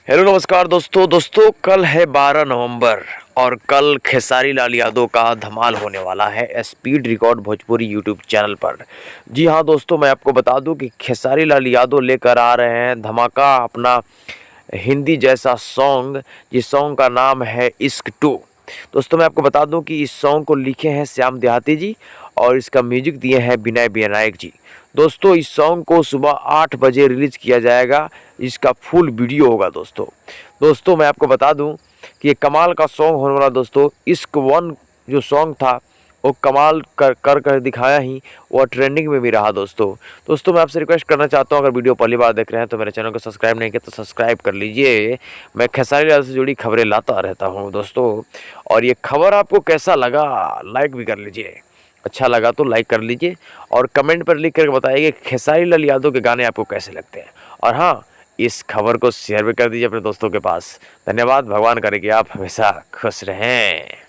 Hello नमस्कार दोस्तों कल है 12 नवंबर और कल खेसारी लाल यादव का धमाल होने वाला है speed record Bhojpuri YouTube channel पर। जी हाँ दोस्तों, मैं आपको बता दूं कि खेसारी लाल यादव लेकर आ रहे हैं धमाका अपना हिंदी जैसा सॉन्ग, जिस सॉन्ग का नाम है इश्क 2। दोस्तों मैं आपको बता दूं कि इस सॉन्ग को लिखे हैं श्याम देहाती जी और इसका म्यूजिक दिए हैं विनय विनायक जी। दोस्तों इस सॉन्ग को सुबह 8 बजे रिलीज किया जाएगा, इसका फुल वीडियो होगा। दोस्तों मैं आपको बता दूं कि ये कमाल का सॉन्ग होने वाला। दोस्तों इश्क 1 जो सॉन्ग था वो कमाल कर दिखाया ही, वो ट्रेंडिंग में भी रहा। दोस्तों मैं आपसे रिक्वेस्ट करना चाहता हूँ, अगर वीडियो पहली बार देख रहे हैं तो मेरे चैनल को सब्सक्राइब नहीं किया तो सब्सक्राइब कर लीजिए। मैं खेसारी लाल से जुड़ी खबरें लाता रहता हूँ दोस्तों, और ये खबर आपको कैसा लगा लाइक भी कर लीजिए, अच्छा लगा तो लाइक कर लीजिए और कमेंट पर लिख कर बताइए कि खेसारी लाल यादव के गाने आपको कैसे लगते हैं। और हाँ, इस खबर को शेयर भी कर दीजिए अपने दोस्तों के पास। धन्यवाद। भगवान करे कि आप हमेशा खुश रहें।